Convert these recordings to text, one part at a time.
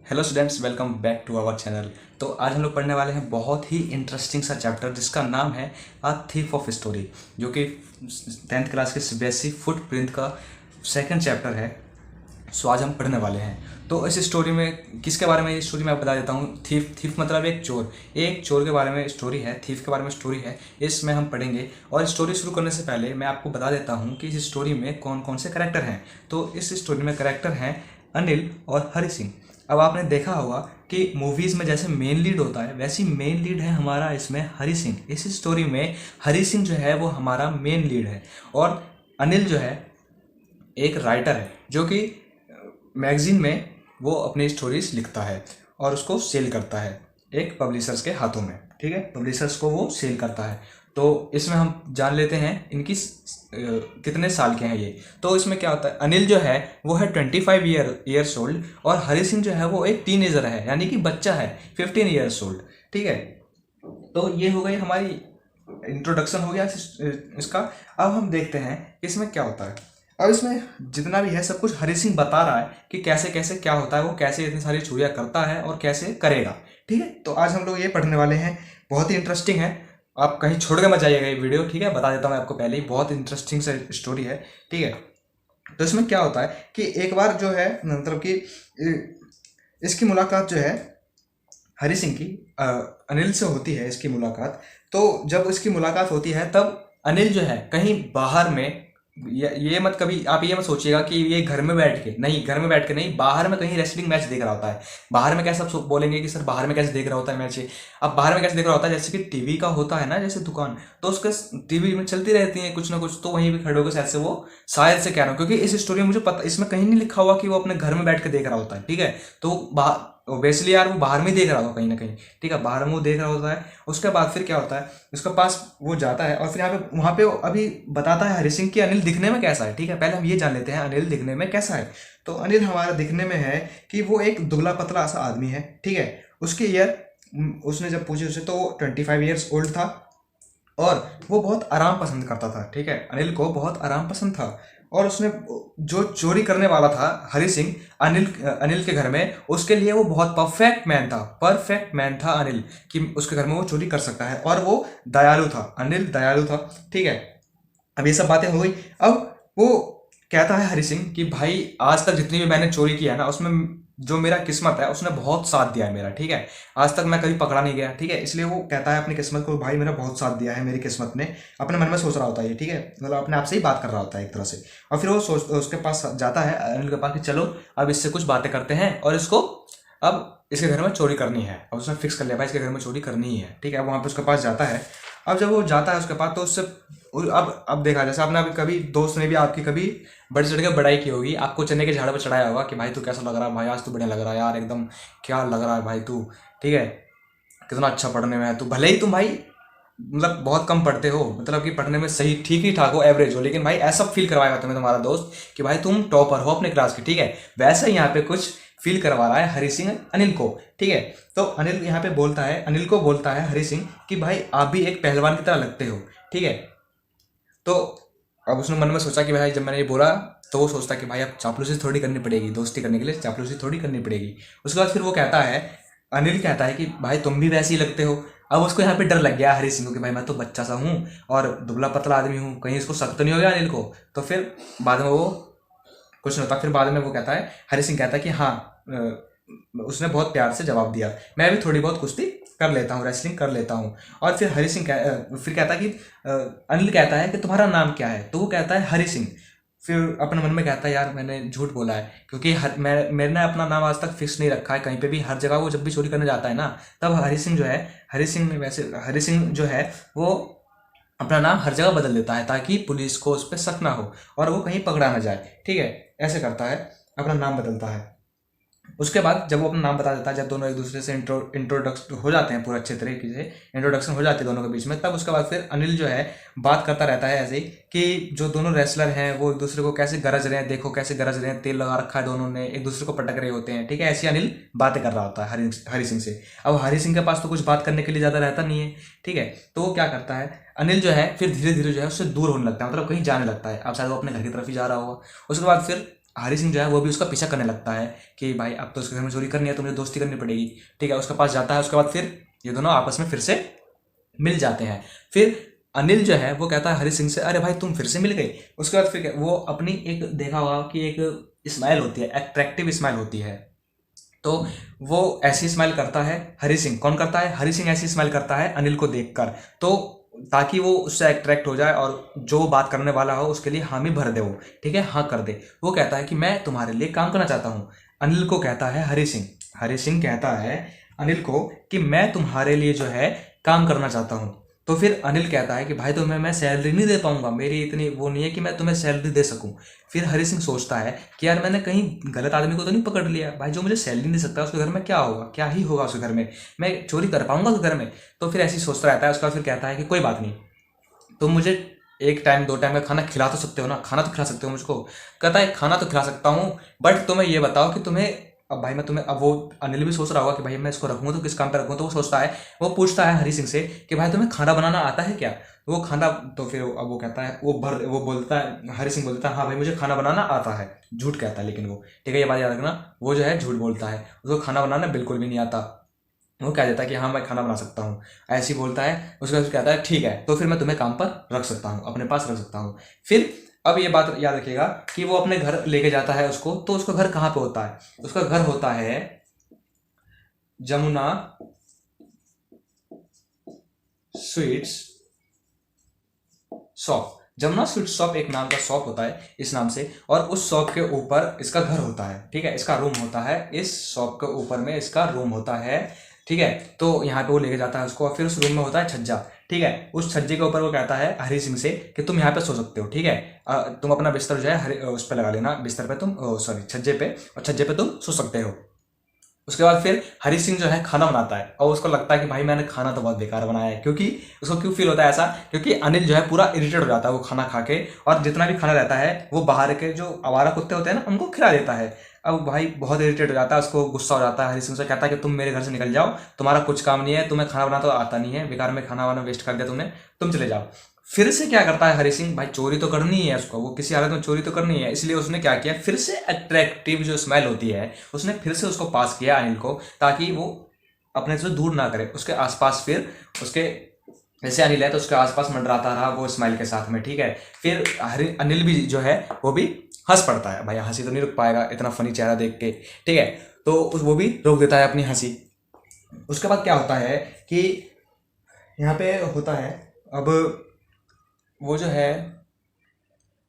Hello students, welcome back to our channel. तो आज हम लोग पढ़ने वाले हैं बहुत ही इंटरेस्टिंग सा चैप्टर जिसका नाम है अ थीफ ऑफ स्टोरी, जो कि 10th क्लास के सीबीएसई फुटप्रिंट का सेकंड चैप्टर है। सो आज हम पढ़ने वाले हैं। तो इस स्टोरी में किसके बारे में, इस स्टोरी में आप बता देता हूँ। थीफ मतलब एक चोर के बारे में स्टोरी है, थीफ के बारे में स्टोरी है, इसमें हम पढ़ेंगे। और स्टोरी शुरू करने से पहले मैं आपको बता देता हूँ कि इस स्टोरी में कौन कौन से करेक्टर हैं। तो इस स्टोरी में करेक्टर हैं अनिल और हरि सिंह। अब आपने देखा होगा कि मूवीज़ में जैसे मेन लीड होता है, वैसी मेन लीड है हमारा इसमें हरि सिंह। इस स्टोरी में हरि सिंह जो है वो हमारा मेन लीड है। और अनिल जो है एक राइटर है जो कि मैगजीन में वो अपनी स्टोरीज लिखता है और उसको सेल करता है एक पब्लिशर्स के हाथों में। ठीक है, पब्लिशर्स को वो सेल करता है। तो इसमें हम जान लेते हैं इनकी कितने साल के हैं ये। तो इसमें क्या होता है, अनिल जो है वो है 25 ईयर्स ओल्ड और हरि सिंह जो है वो एक टीनेजर है, यानी कि बच्चा है 15 ईयर्स ओल्ड। ठीक है, तो ये हो गई हमारी इंट्रोडक्शन हो गया इसका। अब हम देखते हैं इसमें क्या होता है। अब इसमें जितना भी है सब कुछ हरि सिंह बता रहा है कि कैसे कैसे क्या होता है, वो कैसे इतनी सारी चोरियां करता है और कैसे करेगा। ठीक है, तो आज हम लोग ये पढ़ने वाले हैं, बहुत ही इंटरेस्टिंग है। आप कहीं छोड़ के मत जाइएगा ये वीडियो। ठीक है, बता देता हूँ मैं आपको पहले ही, बहुत इंटरेस्टिंग सा स्टोरी है। ठीक है, तो इसमें क्या होता है कि एक बार जो है मतलब कि इसकी मुलाकात जो है हरि सिंह की अनिल से होती है इसकी मुलाकात। तो जब इसकी मुलाकात होती है तब अनिल जो है कहीं बाहर में, ये मत कभी आप ये मत सोचिएगा कि ये घर में बैठ के नहीं, घर में बैठ के नहीं, बाहर में कहीं रेसलिंग मैच देख रहा होता है। बाहर में कैसे आप बोलेंगे कि सर बाहर में कैसे देख रहा होता है मैच? अब बाहर में कैसे देख रहा होता है, जैसे कि टीवी का होता है ना, जैसे दुकान, तो उसके टीवी में चलती रहती है कुछ ना कुछ, तो वहीं पे खड़े होकर शायद से वो, शायद से कह रहा हूँ क्योंकि इस स्टोरी में मुझे पता, इसमें कहीं नहीं लिखा हुआ कि वो अपने घर में बैठ के देख रहा होता है। ठीक है, तो ऑब्वियसली यार वो बाहर में ही देख रहा होगा कहीं ना कहीं। ठीक है, बाहर में वो देख रहा होता है। उसके बाद फिर क्या होता है, उसके पास वो जाता है और फिर यहाँ पे वहाँ पे अभी बताता है हरि सिंह कि अनिल दिखने में कैसा है। ठीक है, पहले हम ये जान लेते हैं अनिल दिखने में कैसा है। तो अनिल हमारा दिखने में है कि वो एक दुबला पतला सा आदमी है। ठीक है, उसकी ईयर, उसने जब पूछी उससे तो 25 ईयर्स ओल्ड था और वो बहुत आराम पसंद करता था। ठीक है, अनिल को बहुत आराम पसंद था। और उसने जो चोरी करने वाला था हरि सिंह अनिल के घर में, उसके लिए वो बहुत परफेक्ट मैन था अनिल, कि उसके घर में वो चोरी कर सकता है। और वो दयालु था, अनिल दयालु था। ठीक है, अब ये सब बातें हो गई। अब वो कहता है हरि सिंह कि भाई आज तक जितनी भी मैंने चोरी किया है ना, उसमें जो मेरा किस्मत है उसने बहुत साथ दिया है मेरा। ठीक है, आज तक मैं कभी पकड़ा नहीं गया। ठीक है, इसलिए वो कहता है अपनी किस्मत को, भाई मेरा बहुत साथ दिया है मेरी किस्मत ने। अपने मन में सोच रहा होता है ये। ठीक है, मतलब अपने आप से ही बात कर रहा होता है एक तरह से। और फिर वो उसके पास जाता है अनिल के पास कि चलो अब इससे कुछ बातें करते हैं और इसको अब इसके घर में चोरी करनी है। अब उसने फिक्स कर लिया भाई इसके घर में चोरी करनी ही है। ठीक है, अब वहाँ पे उसके पास जाता है। अब जब वो जाता है उसके पास तो उससे अब देखा, जैसे आपने अभी कभी दोस्त ने भी आपकी कभी बढ़ चढ़ के बड़ाई की होगी, आपको चने के झाड़ पर चढ़ाया होगा कि भाई तू कैसा लग रहा है भाई, आज तू बढ़िया लग रहा है यार, एकदम क्या लग रहा है भाई तू। ठीक है, कितना अच्छा पढ़ने में है तू, भले ही तुम भाई मतलब बहुत कम पढ़ते हो, मतलब कि पढ़ने में सही ठीक ही ठाक हो, एवरेज हो, लेकिन भाई ऐसा फील करवाएगा तुम्हें तुम्हारा दोस्त कि भाई तुम टॉपर हो अपने क्लास के। ठीक है, वैसा ही यहाँ पे कुछ फील करवा रहा है हरि सिंह अनिल को। ठीक है, तो अनिल यहाँ पे बोलता है, अनिल को बोलता है हरि सिंह कि भाई आप भी एक पहलवान की तरह लगते हो। ठीक है, तो अब उसने मन में सोचा कि भाई जब मैंने ये बोला तो वो सोचता कि भाई अब चापलूसी थोड़ी करनी पड़ेगी, दोस्ती करने के लिए चापलूसी थोड़ी करनी पड़ेगी। उसके बाद फिर वो कहता है, अनिल कहता है कि भाई तुम भी वैसे ही लगते हो। अब उसको यहाँ पे डर लग गया हरी सिंह को कि भाई मैं तो बच्चा सा हूँ और दुबला पतला आदमी हूँ, कहीं इसको शक तो नहीं हो गया अनिल को। तो फिर बाद में वो कुछ नहीं होता। फिर बाद में वो कहता है, हरी सिंह कहता है कि हाँ, उसने बहुत प्यार से जवाब दिया, मैं भी थोड़ी बहुत कुश्ती कर लेता हूँ, रेसलिंग कर लेता हूँ। और फिर हरी सिंह फिर कहता है कि अनिल कहता है कि तुम्हारा नाम क्या है? तो वो कहता है हरी सिंह। फिर अपने मन में कहता है यार मैंने झूठ बोला है, क्योंकि मैंने अपना नाम आज तक फिक्स नहीं रखा है कहीं पे भी। हर जगह वो जब भी चोरी करने जाता है ना, तब हरी सिंह जो है, हरी सिंह ने वैसे हरी सिंह जो है वो अपना नाम हर जगह बदल देता है ताकि पुलिस को उस पर शक ना हो और वो कहीं पकड़ा ना जाए। ठीक है, ऐसे करता है, अपना नाम बदलता है। उसके बाद जब वो अपना नाम बता देता है, जब दोनों एक दूसरे से इंट्रोडक्शन हो जाते हैं, पूरा अच्छे तरीके से इंट्रोडक्शन हो जाती है दोनों के बीच में, तब उसके बाद फिर अनिल जो है बात करता रहता है ऐसे ही कि जो दोनों रेसलर हैं वो एक दूसरे को कैसे गरज रहे हैं, देखो कैसे गरज रहे हैं, तेल लगा रखा है दोनों ने, एक दूसरे को पटक रहे होते हैं। ठीक है, ऐसे अनिल बातें कर रहा होता है हरी सिंह से। अब हरी सिंह के पास तो कुछ बात करने के लिए ज़्यादा रहता नहीं है। ठीक है, तो वो क्या करता है, अनिल जो है फिर धीरे धीरे जो है उससे दूर होने लगता है, मतलब कहीं जाने लगता है। अब शायद वो अपने घर की तरफ ही जा रहा होगा। उसके बाद फिर हरी सिंह जो है वो भी उसका पीछा करने लगता है कि भाई अब तो उसके घर में चोरी करनी है तो मुझे दोस्ती करनी पड़ेगी। ठीक है, उसके पास जाता है। उसके बाद फिर ये दोनों आपस में फिर से मिल जाते हैं। फिर अनिल जो है वो कहता है हरी सिंह से, अरे भाई तुम फिर से मिल गए। उसके बाद फिर वो अपनी एक देखा होगा कि एक स्माइल होती है, अट्रैक्टिव स्माइल होती है, तो वो ऐसी स्माइल करता है। हरी सिंह कौन करता है? हरी सिंह ऐसी स्माइल करता है अनिल को देखकर, तो ताकि वो उससे अट्रैक्ट हो जाए और जो बात करने वाला हो उसके लिए हामी भर दे वो। ठीक है, हाँ कर दे। वो कहता है कि मैं तुम्हारे लिए काम करना चाहता हूँ। अनिल को कहता है हरी सिंह, हरी सिंह कहता है अनिल को कि मैं तुम्हारे लिए जो है काम करना चाहता हूँ। तो फिर अनिल कहता है कि भाई तुम्हें मैं सैलरी नहीं दे पाऊंगा, मेरी इतनी वो नहीं है कि मैं तुम्हें सैलरी दे सकूं। फिर हरी सिंह सोचता है कि यार मैंने कहीं गलत आदमी को तो नहीं पकड़ लिया, भाई जो मुझे सैलरी नहीं दे सकता उसके घर में क्या होगा, क्या ही होगा उसके घर में, मैं चोरी कर पाऊंगा उसके घर में। तो फिर ऐसे ही सोचता रहता है। उसका फिर कहता है कि कोई बात नहीं, तुम मुझे एक टाइम दो टाइम का खाना खिला तो सकते हो ना, खाना तो खिला सकते हो मुझको। कहता है खाना तो खिला सकता हूँ, बट तुम्हें ये बताओ कि तुम्हें, अब भाई मैं तुम्हें, अब वो अनिल भी सोच रहा होगा कि भाई मैं इसको रखूँ तो किस काम पे रखूँ, तो वो सोचता है, वो पूछता है हरी सिंह से कि भाई तुम्हें खाना बनाना आता है क्या? वो खाना, तो फिर अब वो कहता है, वो बोलता है, हरी सिंह बोलता है हाँ भाई मुझे खाना बनाना आता है। झूठ कहता है लेकिन वो, ठीक है ये बात याद रखना, वो जो है झूठ बोलता है, उसको खाना बनाना बिल्कुल भी नहीं आता। वो कह देता है कि हाँ मैं खाना बना सकता हूँ, ऐसे ही बोलता है। उसके बाद कहता है ठीक है तो फिर मैं तुम्हें काम पर रख सकता हूँ, अपने पास रख सकता हूँ। फिर अब ये बात याद रखिएगा कि वो अपने घर लेके जाता है उसको, तो उसका घर कहाँ पे होता है? उसका घर होता है Jamuna sweets shop. Jamuna sweet shop एक नाम का शॉप होता है इस नाम से, और उस शॉप के ऊपर इसका घर होता है। ठीक है, इसका रूम होता है, इस शॉप के ऊपर में इसका रूम होता है। ठीक है, तो यहाँ पे वो लेके जाता है उसको, और फिर उस रूम में होता है छज्जा। ठीक है, उस छज्जे के ऊपर वो कहता है हरी सिंह से कि तुम यहाँ पे सो सकते हो। ठीक है, तुम अपना बिस्तर जो है उस पर लगा लेना, बिस्तर पे तुम, सॉरी छज्जे पे, और छज्जे पे तुम सो सकते हो। उसके बाद फिर हरी सिंह जो है खाना बनाता है, और उसको लगता है कि भाई मैंने खाना तो बहुत बेकार बनाया है, क्योंकि उसको क्यों फील होता है ऐसा, क्योंकि अनिल जो है पूरा इरिटेट हो जाता है वो खाना खा के, और जितना भी खाना रहता है वो बाहर के जो आवारा कुत्ते होते हैं ना उनको खिला देता है। अब भाई बहुत इरिटेट हो जाता है, उसको गुस्सा हो जाता है। हरी सिंह से कहता है कि तुम मेरे घर से निकल जाओ, तुम्हारा कुछ काम नहीं है, तुम्हें खाना बनाना तो आता नहीं है, बेकार में खाना वाना वेस्ट कर दिया तुमने, तुम चले जाओ। फिर से क्या करता है हरी सिंह, भाई चोरी तो करनी ही है उसको, वो किसी हालत में चोरी तो करनी है, इसलिए उसने क्या किया, फिर से अट्रैक्टिव जो स्मेल होती है उसने फिर से उसको पास किया अनिल को, ताकि वो अपने से दूर ना करे उसके आसपास। फिर उसके, जैसे अनिल है तो उसके आसपास मंडराता रहा वो स्माइल के साथ में। ठीक है, फिर अनिल भी जो है वो भी हंस पड़ता है, भाई हंसी तो नहीं रुक पाएगा इतना फनी चेहरा देख के। ठीक है, तो वो भी रोक देता है अपनी हंसी। उसके बाद क्या होता है कि यहाँ पे होता है, अब वो जो है,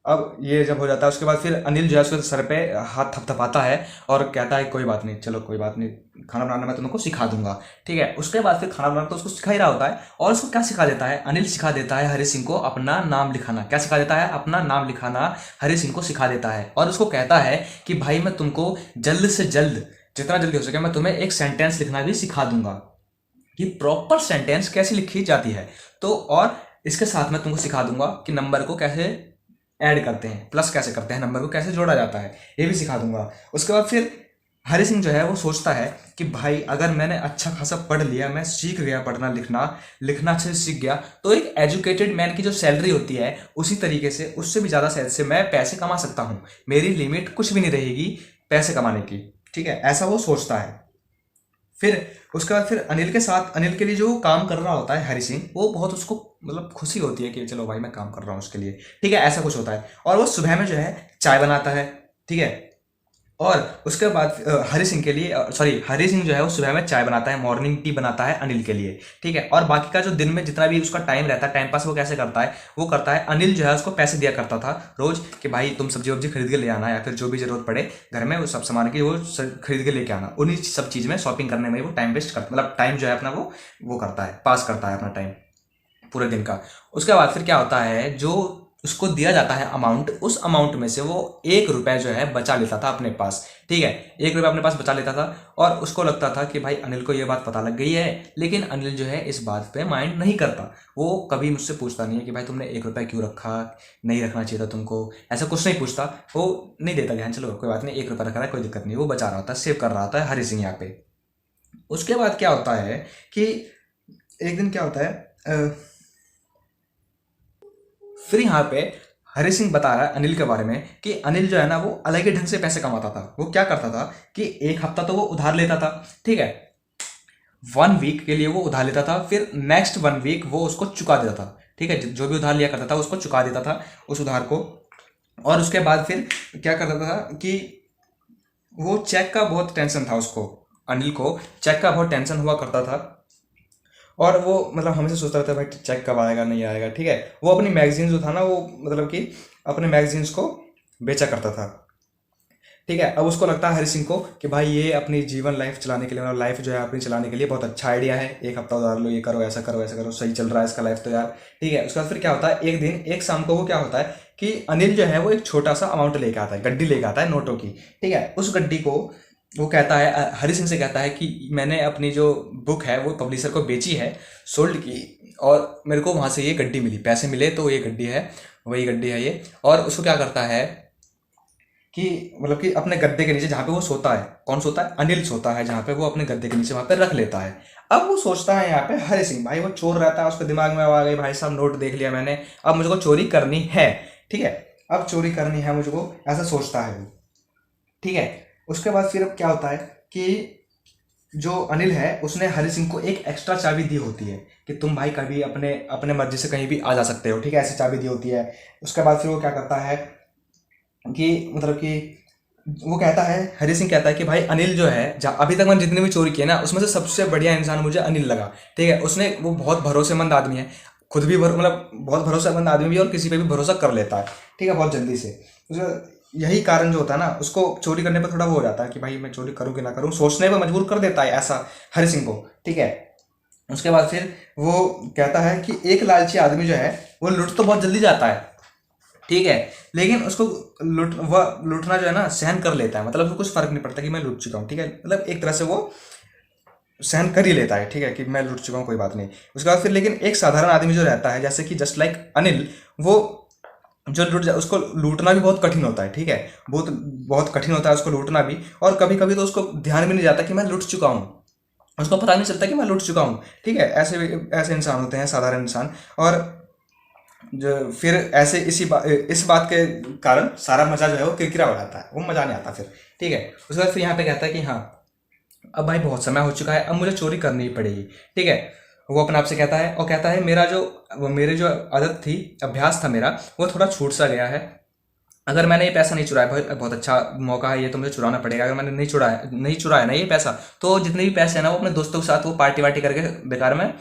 अब ये जब हो जाता है उसके बाद फिर अनिल जो है उसके सर पे हाथ थपथपाता है और कहता है कोई बात नहीं, चलो कोई बात नहीं, खाना बनाना मैं तुमको सिखा दूंगा। ठीक है, उसके बाद फिर खाना बनाना तो उसको सिखा ही रहा होता है, और उसको क्या सिखा देता है, अनिल सिखा देता है हरी सिंह को अपना नाम लिखाना। क्या सिखा देता है? अपना नाम लिखाना हरी सिंह को सिखा देता है, और उसको कहता है कि भाई मैं तुमको जल्द से जल्द, जितना जल्दी हो सके मैं तुम्हें एक सेंटेंस लिखना भी सिखा दूंगा, कि प्रॉपर सेंटेंस कैसे लिखी जाती है। तो और इसके साथ मैं तुमको सिखा दूंगा कि नंबर को कैसे ऐड करते हैं, प्लस कैसे करते हैं, नंबर को कैसे जोड़ा जाता है, ये भी सिखा दूंगा। उसके बाद फिर हरी सिंह जो है वो सोचता है कि भाई अगर मैंने अच्छा खासा पढ़ लिया, मैं सीख गया पढ़ना लिखना, लिखना अच्छे से सीख गया, तो एक एजुकेटेड मैन की जो सैलरी होती है उसी तरीके से, उससे भी ज़्यादा सैलरी से मैं पैसे कमा सकता हूँ, मेरी लिमिट कुछ भी नहीं रहेगी पैसे कमाने की। ठीक है, ऐसा वो सोचता है। फिर उसके बाद फिर अनिल के साथ, अनिल के लिए जो काम कर रहा होता है हरी सिंह, वो बहुत उसको मतलब खुशी होती है कि चलो भाई मैं काम कर रहा हूँ उसके लिए। ठीक है, ऐसा कुछ होता है, और वो सुबह में जो है चाय बनाता है। ठीक है, और उसके बाद हरी सिंह के लिए, सॉरी हरी सिंह जो है वो सुबह में चाय बनाता है, मॉर्निंग टी बनाता है अनिल के लिए। ठीक है, और बाकी का जो दिन में जितना भी उसका टाइम रहता है, टाइम पास वो कैसे करता है, वो करता है, अनिल जो है उसको पैसे दिया करता था रोज कि भाई तुम सब्जी वब्जी खरीद के ले आना, या फिर जो भी जरूरत पड़े घर में वो सब सामान की वो खरीद के लेके आना। उन्हीं सब चीज़ में शॉपिंग करने में वो टाइम वेस्ट करता, मतलब टाइम जो है अपना वो करता है, पास करता है अपना टाइम पूरे दिन का। उसके बाद फिर क्या होता है, जो उसको दिया जाता है अमाउंट, उस अमाउंट में से वो 1 रुपये जो है बचा लेता था अपने पास। ठीक है, 1 रुपये अपने पास बचा लेता था, और उसको लगता था कि भाई अनिल को ये बात पता लग गई है, लेकिन अनिल जो है इस बात पे माइंड नहीं करता। वो कभी मुझसे पूछता नहीं है कि भाई तुमने 1 रुपये क्यों रखा, नहीं रखना चाहिए था तुमको, ऐसा कुछ नहीं पूछता। वो नहीं देता ध्यान, चलो कोई बात नहीं, 1 रुपये रखा है कोई दिक्कत नहीं, वो बचा रहा होता है, सेव कर रहा होता है हरी सिंह यहाँ पे। उसके बाद क्या होता है कि एक दिन क्या होता है, फिर यहाँ पे हरी सिंह बता रहा है अनिल के बारे में कि अनिल जो है ना वो अलग ही ढंग से पैसे कमाता था। वो क्या करता था कि एक हफ्ता तो वो उधार लेता था, ठीक है, 1 वीक के लिए वो उधार लेता था, फिर नेक्स्ट 1 वीक वो उसको चुका देता था, ठीक है, जो भी उधार लिया करता था उसको चुका देता था उस उधार को। और उसके बाद फिर क्या करता था कि वो चेक का बहुत टेंशन था उसको, अनिल को चेक का बहुत टेंशन हुआ करता था। और वो मतलब हमेशा सोचता रहता है भाई चेक कब आएगा नहीं आएगा, ठीक है। वो अपनी मैगजीन जो था ना वो मतलब कि अपने मैगजीन्स को बेचा करता था, ठीक है। अब उसको लगता है हरी सिंह को कि भाई ये अपनी जीवन लाइफ चलाने के लिए, मतलब लाइफ जो है अपनी चलाने के लिए बहुत अच्छा आइडिया है, एक हफ्ता उधार लो, ये करो ऐसा करो ऐसा करो, सही चल रहा है इसका लाइफ तो यार, ठीक है। उसके बाद फिर क्या होता है, एक दिन एक शाम को वो क्या होता है कि अनिल जो है वो एक छोटा सा अमाउंट लेके आता है, गड्डी लेके आता है नोटों की, ठीक है। उस गड्डी को वो कहता है, हरी सिंह से कहता है कि मैंने अपनी जो बुक है वो पब्लिशर को बेची है, सोल्ड की, और मेरे को वहाँ से ये गड्डी मिली, पैसे मिले तो ये गड्डी है, वही गड्डी है ये। और उसको क्या करता है कि मतलब कि अपने गद्दे के नीचे जहाँ पे वो सोता है, कौन सोता है, अनिल सोता है जहाँ पे, वो अपने गद्दे के नीचे वहाँ पे रख लेता है। अब वो सोचता है यहाँ पे हरी सिंह भाई वो चोर रहता है, उसके दिमाग में आ गई भाई साहब नोट देख लिया मैंने, अब मुझको चोरी करनी है, ठीक है, अब चोरी करनी है मुझको, ऐसा सोचता है वो, ठीक है। उसके बाद फिर अब क्या होता है कि जो अनिल है उसने हरी सिंह को एक एक्स्ट्रा चाबी दी होती है कि तुम भाई कभी अपने अपने मर्जी से कहीं भी आ जा सकते हो, ठीक है, ऐसी चाबी दी होती है। उसके बाद फिर वो क्या करता है कि मतलब कि वो कहता है, हरी सिंह कहता है कि भाई अनिल जो है, अभी तक मैंने जितनी भी चोरी की है ना उसमें से सबसे बढ़िया इंसान मुझे अनिल लगा, ठीक है। उसने वो बहुत भरोसेमंद आदमी है, खुद भी मतलब बहुत भरोसेमंद आदमी भी है और किसी पे भी भरोसा कर लेता है, ठीक है, बहुत जल्दी से। उसका यही कारण जो होता है ना उसको चोरी करने पर थोड़ा वो हो जाता है कि भाई मैं चोरी करूँ कि ना करूँ, सोचने पर मजबूर कर देता है ऐसा हरी सिंह को, ठीक है। उसके बाद फिर वो कहता है कि एक लालची आदमी जो है वो लुट तो बहुत जल्दी जाता है, ठीक है, लेकिन उसको वह लूटना जो है ना सहन कर लेता है, मतलब उसको कुछ फर्क नहीं पड़ता कि मैं लूट चुका हूँ, ठीक है, मतलब एक तरह से वो सहन कर ही लेता है, ठीक है, कि मैं लूट चुका हूँ कोई बात नहीं। उसके बाद फिर लेकिन एक साधारण आदमी जो रहता है जैसे कि जस्ट लाइक अनिल, वो जो उसको लूटना भी बहुत कठिन होता है, ठीक है, बहुत बहुत कठिन होता है उसको लूटना भी, और कभी कभी तो उसको ध्यान भी नहीं जाता कि मैं लूट चुका हूँ, उसको पता नहीं चलता कि मैं लूट चुका हूँ, ठीक है। ऐसे ऐसे इंसान होते हैं साधारण इंसान। और जो फिर ऐसे इस बात के कारण सारा मजा जो है वो किरकिरा हो जाता है, वो मजा नहीं आता फिर, ठीक है। उसके बाद फिर यहाँ पे कहता है कि हाँ अब भाई बहुत समय हो चुका है, अब मुझे चोरी करनी ही पड़ेगी, ठीक है। वो अपने आप से कहता है और कहता है मेरे जो आदत थी, अभ्यास था मेरा, वो थोड़ा छूट सा गया है। अगर मैंने ये पैसा नहीं चुराया, बहुत बहुत अच्छा मौका है ये, तो मुझे चुराना पड़ेगा। अगर मैंने नहीं चुराया ना ये पैसा, तो जितने भी पैसे हैं ना वो अपने दोस्तों के साथ वो पार्टी वार्टी करके बेकार में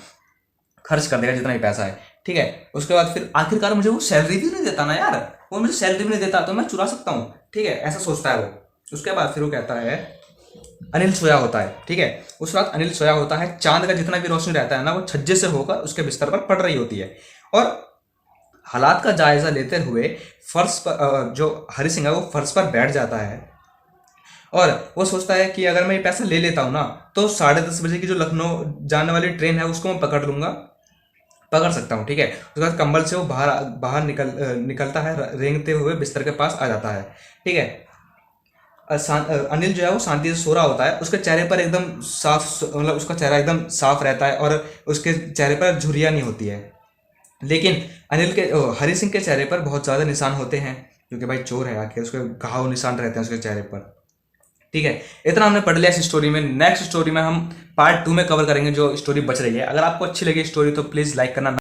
खर्च कर देगा जितना भी पैसा है, ठीक है। उसके बाद फिर आखिरकार मुझे वो सैलरी भी नहीं देता ना यार, वो मुझे सैलरी भी नहीं देता तो मैं चुरा सकता हूँ, ठीक है, ऐसा सोचता है वो। उसके बाद फिर वो कहता है अनिल सोया होता है, ठीक है, उस रात अनिल सोया होता है, चांद का जितना भी रोशनी रहता है ना वो छज्जे से होकर उसके बिस्तर पर पड़ रही होती है। और हालात का जायजा लेते हुए फर्श पर जो हरी सिंह है वो फर्श पर बैठ जाता है, और वो सोचता है कि अगर मैं ये पैसा ले लेता हूँ ना तो 10:30 बजे की जो लखनऊ जाने वाली ट्रेन है उसको मैं पकड़ सकता हूँ, ठीक है। उसके बाद कंबल से वो बाहर बाहर निकलता है, रेंगते हुए बिस्तर के पास आ जाता है, ठीक है। अनिल जो है वो शांति से सो रहा होता है, उसके चेहरे पर एकदम साफ, मतलब उसका चेहरा एकदम साफ रहता है और उसके चेहरे पर झुर्रियाँ नहीं होती है। लेकिन हरी सिंह के चेहरे पर बहुत ज़्यादा निशान होते हैं, क्योंकि भाई चोर है आके, उसके घाव निशान रहते हैं उसके चेहरे पर, ठीक है। इतना हमने पढ़ लिया इस स्टोरी में। नेक्स्ट स्टोरी में हम पार्ट 2 में कवर करेंगे जो स्टोरी बच रही है। अगर आपको अच्छी लगी स्टोरी तो प्लीज़ लाइक करना